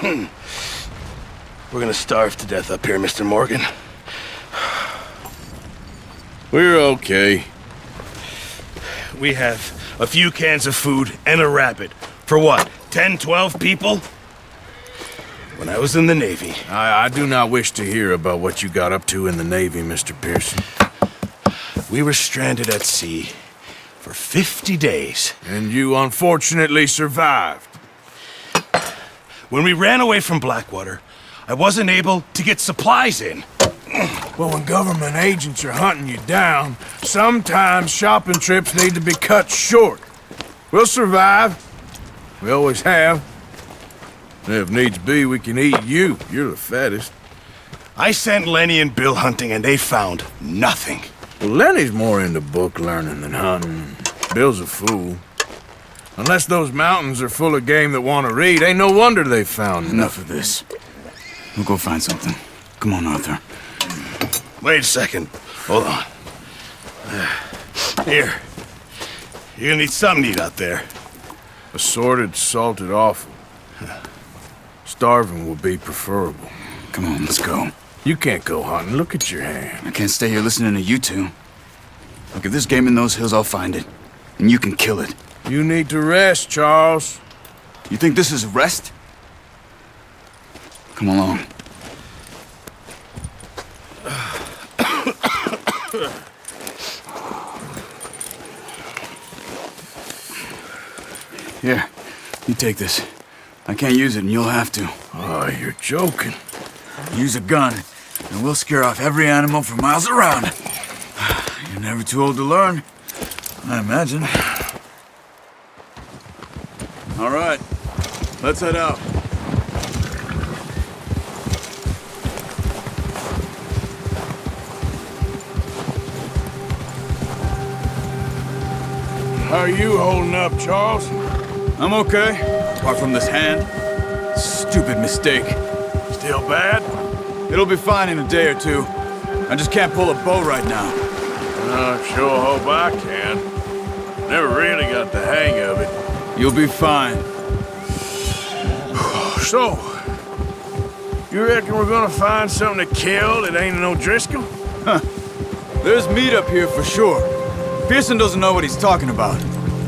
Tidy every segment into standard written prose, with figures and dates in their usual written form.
We're gonna starve to death up here, Mr. Morgan. We're okay. We have a few cans of food and a rabbit. For what, 10, 12 people? When I was in the Navy... I do not wish to hear about what you got up to in the Navy, Mr. Pearson. We were stranded at sea for 50 days. And you unfortunately survived. When we ran away from Blackwater, I wasn't able to get supplies in. Well, when government agents are hunting you down, sometimes shopping trips need to be cut short. We'll survive. We always have. And if needs be, we can eat you. You're the fattest. I sent Lenny and Bill hunting, and they found nothing. Well, Lenny's more into book learning than hunting. Bill's a fool. Unless those mountains are full of game that want to read, ain't no wonder they found Enough of this. We'll go find something. Come on, Arthur. Wait a second. Hold on. Here. You're gonna need something to eat out there. Assorted, salted offal. Starving will be preferable. Come on, let's go. You can't go hunting. Look at your hand. I can't stay here listening to you two. Look, if there's game in those hills, I'll find it. And you can kill it. You need to rest, Charles. You think this is rest? Come along. Here, you take this. I can't use it, and you'll have to. Oh, you're joking. Use a gun, and we'll scare off every animal for miles around. You're never too old to learn, I imagine. All right, let's head out. How are you holding up, Charles? I'm okay, apart from this hand. Stupid mistake. Still bad? It'll be fine in a day or two. I just can't pull a bow right now. I sure hope I can. Never really got the hang of it. You'll be fine. So, you reckon we're gonna find something to kill that ain't no Driscoll? Huh. There's meat up here for sure. Pearson doesn't know what he's talking about.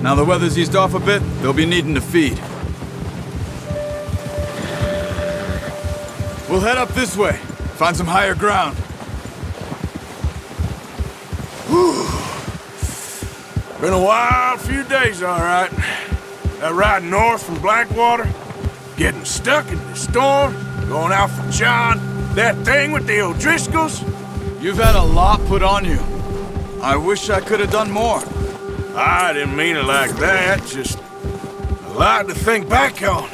Now the weather's eased off a bit, they'll be needing to feed. We'll head up this way. Find some higher ground. Whew. Been a wild few days, all right. That ride north from Blackwater, getting stuck in the storm, going out for John, that thing with the O'Driscolls. You've had a lot put on you. I wish I could have done more. I didn't mean it like that, just a lot to think back on.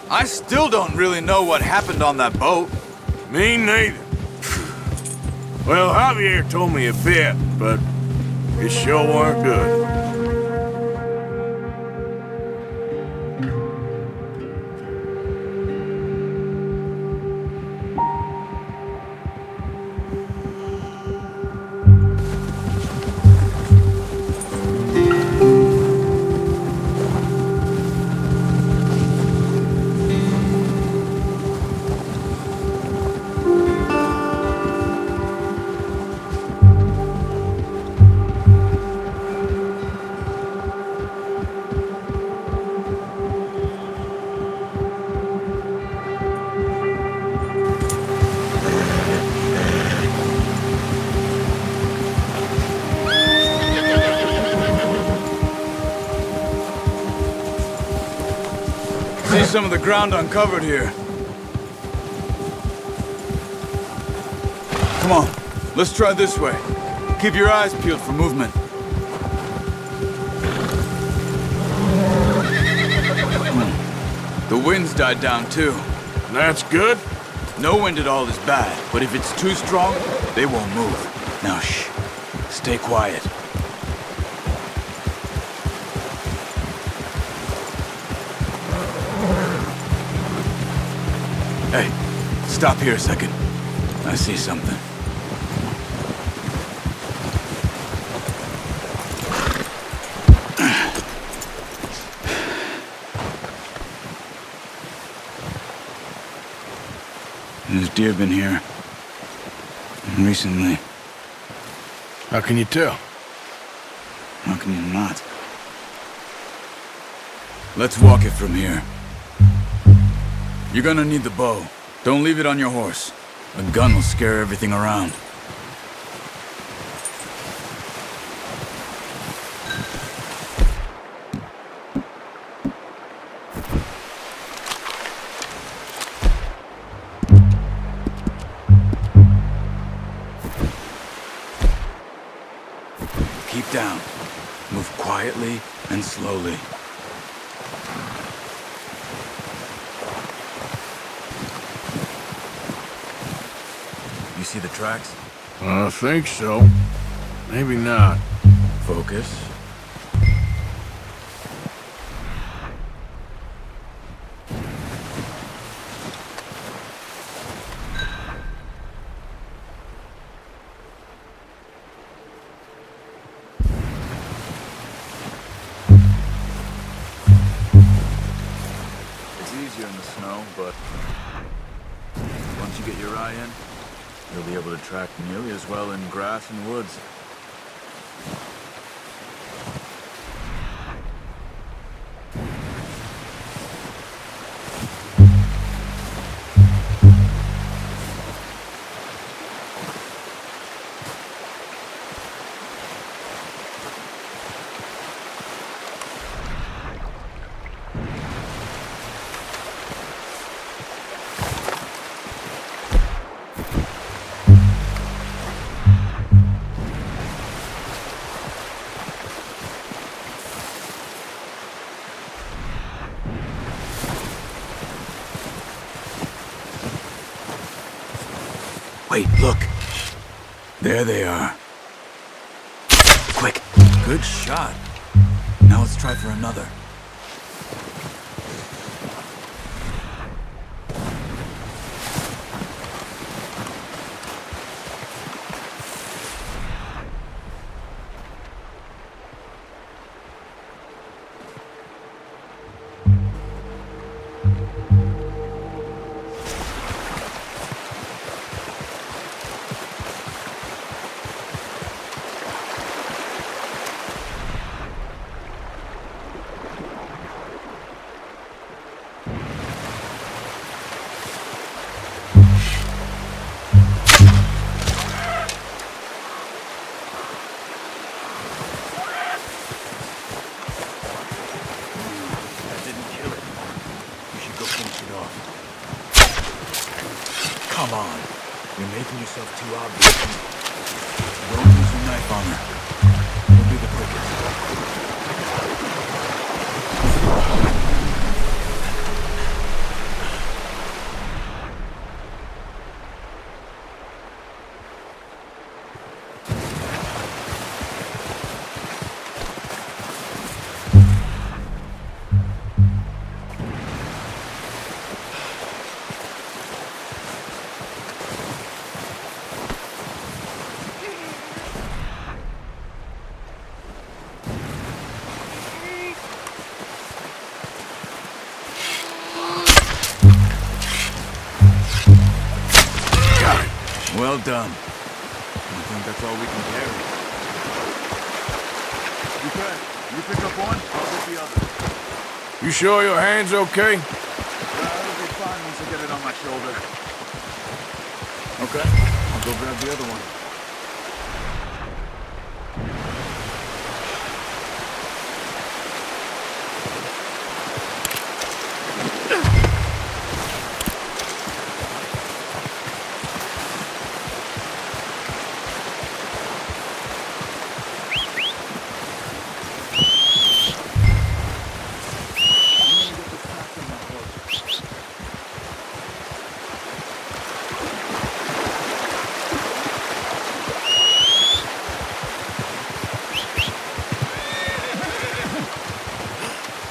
I still don't really know what happened on that boat. Me neither. Well, Javier told me a bit, but it sure weren't good. See some of the ground uncovered here. Come on, let's try this way. Keep your eyes peeled for movement. The wind's died down too. That's good. No wind at all is bad, but if it's too strong, they won't move. Now shh, stay quiet. Hey, stop here a second. I see something. There's deer been here. Recently. How can you tell? How can you not? Let's walk it from here. You're gonna need the bow. Don't leave it on your horse. A gun will scare everything around. Keep down. Move quietly and slowly. You see the tracks? I think so. Maybe not. Focus. It's easier in the snow, but once you get your eye in, you'll be able to track nearly as well in grass and woods. Wait, look. There they are. Quick. Good shot. Now let's try for another. Come on. You're making yourself too obvious. Don't use your knife on her. It'll be the quickest. Well done. I think that's all we can carry. Okay, you pick up one, I'll get the other. You sure your hand's okay? It'll be fine once I get it on my shoulder. Okay, I'll go grab the other one.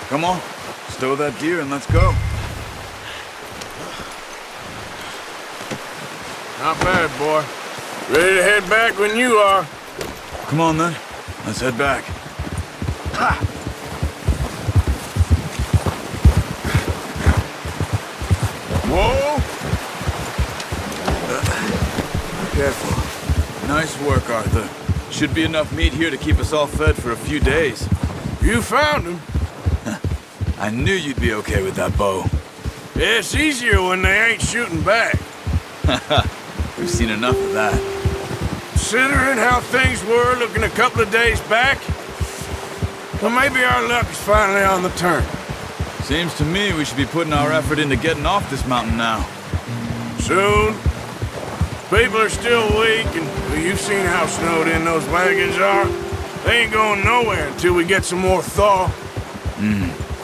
Come on, stow that deer and let's go. Not bad, boy. Ready to head back when you are. Come on then, let's head back. Ha! Whoa! Careful. Nice work, Arthur. Should be enough meat here to keep us all fed for a few days. You found him. I knew you'd be okay with that bow. Yeah, it's easier when they ain't shooting back. We've seen enough of that. Considering how things were looking a couple of days back, well, maybe our luck is finally on the turn. Seems to me we should be putting our effort into getting off this mountain now. Soon. People are still weak, and well, you've seen how snowed in those wagons are. They ain't going nowhere until we get some more thaw.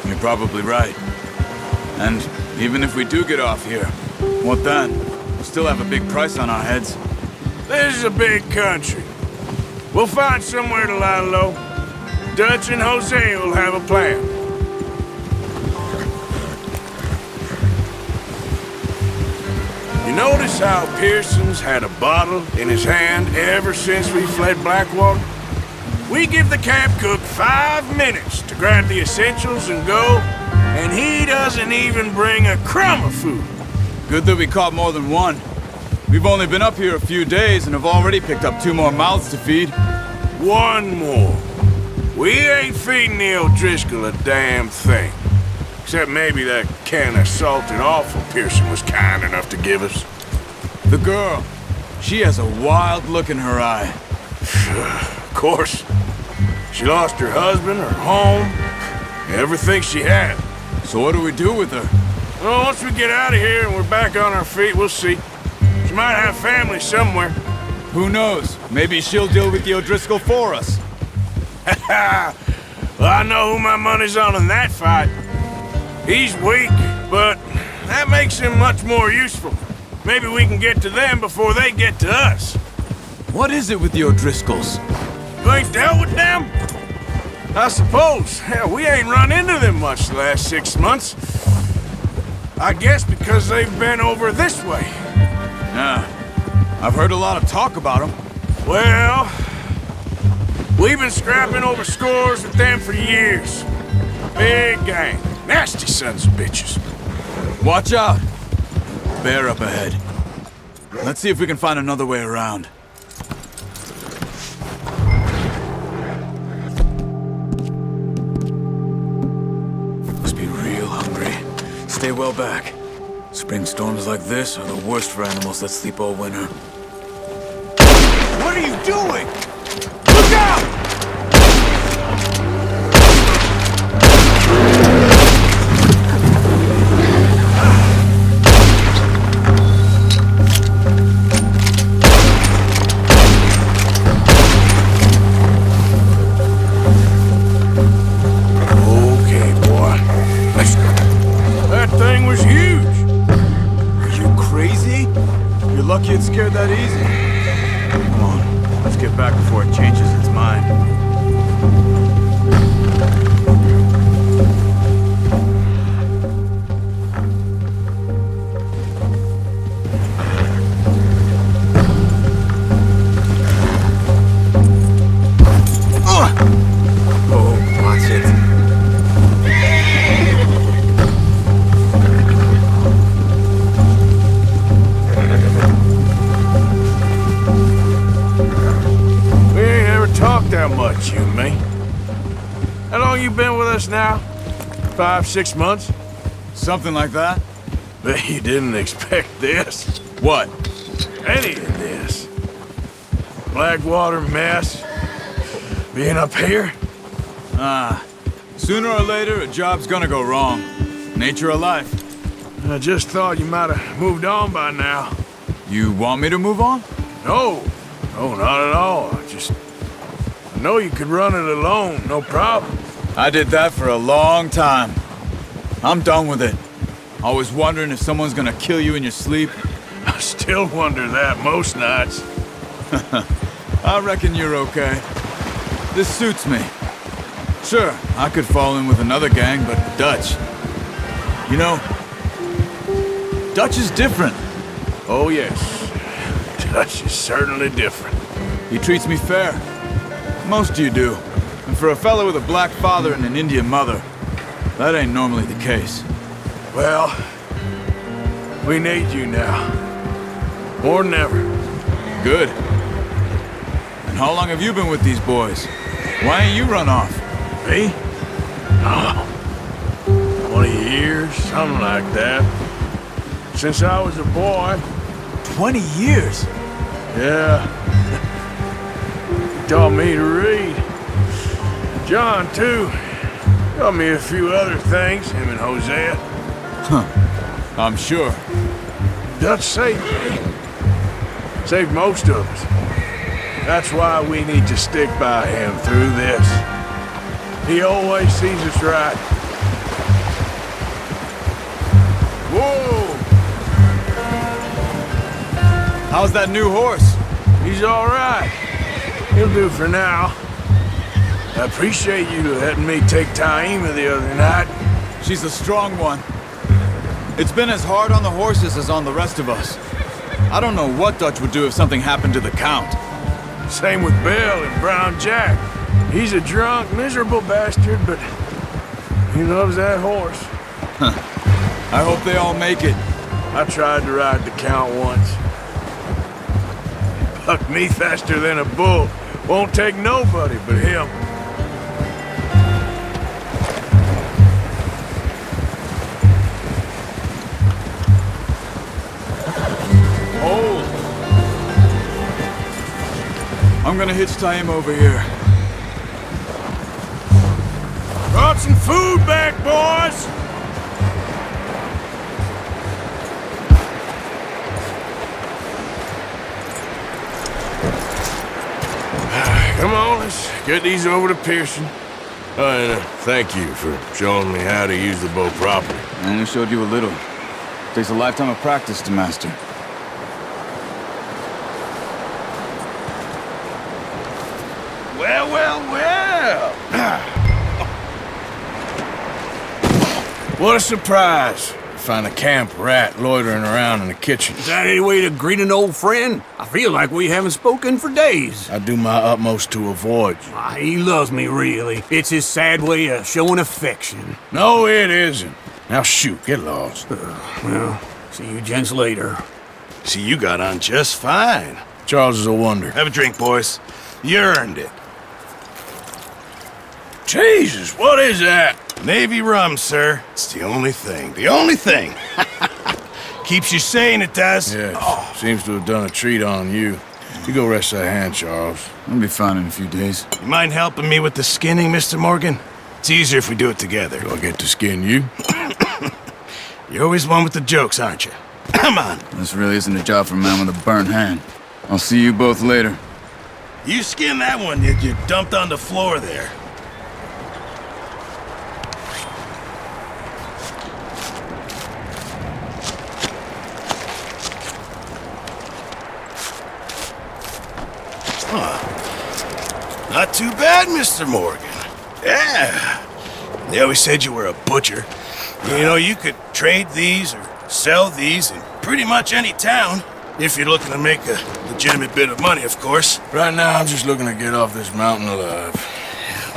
You're probably right. And even if we do get off here, what then? We'll still have a big price on our heads. This is a big country. We'll find somewhere to lie low. Dutch and Jose will have a plan. You notice how Pearson's had a bottle in his hand ever since we fled Blackwater? We give the camp cook 5 minutes to grab the essentials and go, and he doesn't even bring a crumb of food. Good that we caught more than one. We've only been up here a few days and have already picked up 2 more mouths to feed. 1 more. We ain't feeding the O'Driscoll a damn thing. Except maybe that can of salted offal Pearson was kind enough to give us. The girl, she has a wild look in her eye. Of course. She lost her husband, her home, everything she had. So what do we do with her? Well, once we get out of here and we're back on our feet, we'll see. She might have family somewhere. Who knows? Maybe she'll deal with the O'Driscoll for us. Well, I know who my money's on in that fight. He's weak, but that makes him much more useful. Maybe we can get to them before they get to us. What is it with the O'Driscolls? You ain't dealt with them? I suppose. Hell, we ain't run into them much the last 6 months. I guess because they've been over this way. Yeah, I've heard a lot of talk about them. Well, we've been scrapping over scores with them for years. Big gang. Nasty sons of bitches. Watch out! Bear up ahead. Let's see if we can find another way around. Must be real hungry. Stay well back. Spring storms like this are the worst for animals that sleep all winter. What are you doing? Look out! Okay, boy. That thing was huge. Are you crazy? You're lucky it scared that easy. Come on, let's get back before it changes its mind. Oh, watch it. We ain't ever talked that much, you and me. How long you been with us now? 5, 6 months? Something like that? Bet you didn't expect this. What? Any of this. Blackwater mess. Being up here? Sooner or later, a job's gonna go wrong. Nature of life. I just thought you might have moved on by now. You want me to move on? No. No, not at all. I know you could run it alone, no problem. I did that for a long time. I'm done with it. Always wondering if someone's gonna kill you in your sleep. I still wonder that most nights. I reckon you're okay. This suits me. Sure, I could fall in with another gang, but Dutch. You know, Dutch is different. Oh, yes. Dutch is certainly different. He treats me fair. Most of you do. And for a fellow with a black father and an Indian mother, that ain't normally the case. Well, we need you now. More than ever. Good. And how long have you been with these boys? Why ain't you run off? Me? Oh, 20 years, something like that. Since I was a boy. 20 years? Yeah. He taught me to read. John, too. Taught me a few other things, him and Hosea. I'm sure. Dutch saved me. Saved most of us. That's why we need to stick by him through this. He always sees us right. Whoa! How's that new horse? He's all right. He'll do for now. I appreciate you letting me take Taima the other night. She's a strong one. It's been as hard on the horses as on the rest of us. I don't know what Dutch would do if something happened to the Count. Same with Bill and Brown Jack. He's a drunk, miserable bastard, but he loves that horse. I hope they all make it. I tried to ride the Count once. Bucked me faster than a bull. Won't take nobody but him. Oh! I'm gonna hitch Taima over here. Brought some food back, boys! Come on, let's get these over to Pearson. And thank you for showing me how to use the bow properly. I only showed you a little. Takes a lifetime of practice to master. Well, well, well. What a surprise. Find a camp rat loitering around in the kitchen. Is that any way to greet an old friend? I feel like we haven't spoken for days. I do my utmost to avoid you. He loves me, really. It's his sad way of showing affection. No, it isn't. Now shoot, get lost. Well, see you gents later. See, you got on just fine. Charles is a wonder. Have a drink, boys. You earned it. Jesus, what is that? Navy rum, sir. It's the only thing. The only thing. Keeps you sane, it does. Yes, seems to have done a treat on you. You go rest that hand, Charles. I'll be fine in a few days. You mind helping me with the skinning, Mr. Morgan? It's easier if we do it together. Do I get to skin you? You're always one with the jokes, aren't you? Come on. This really isn't a job for a man with a burnt hand. I'll see you both later. You skinned that one that you dumped on the floor there. Not too bad, Mr. Morgan. Yeah. They always said you were a butcher. You know, you could trade these or sell these in pretty much any town. If you're looking to make a legitimate bit of money, of course. Right now, I'm just looking to get off this mountain alive.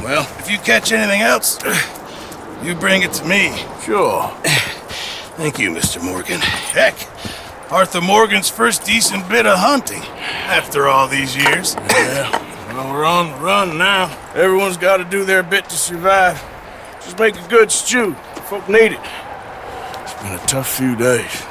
Well, if you catch anything else, you bring it to me. Sure. Thank you, Mr. Morgan. Heck, Arthur Morgan's first decent bit of hunting after all these years. Yeah. Well, we're on the run now. Everyone's got to do their bit to survive. Just make a good stew. Folk need it. It's been a tough few days.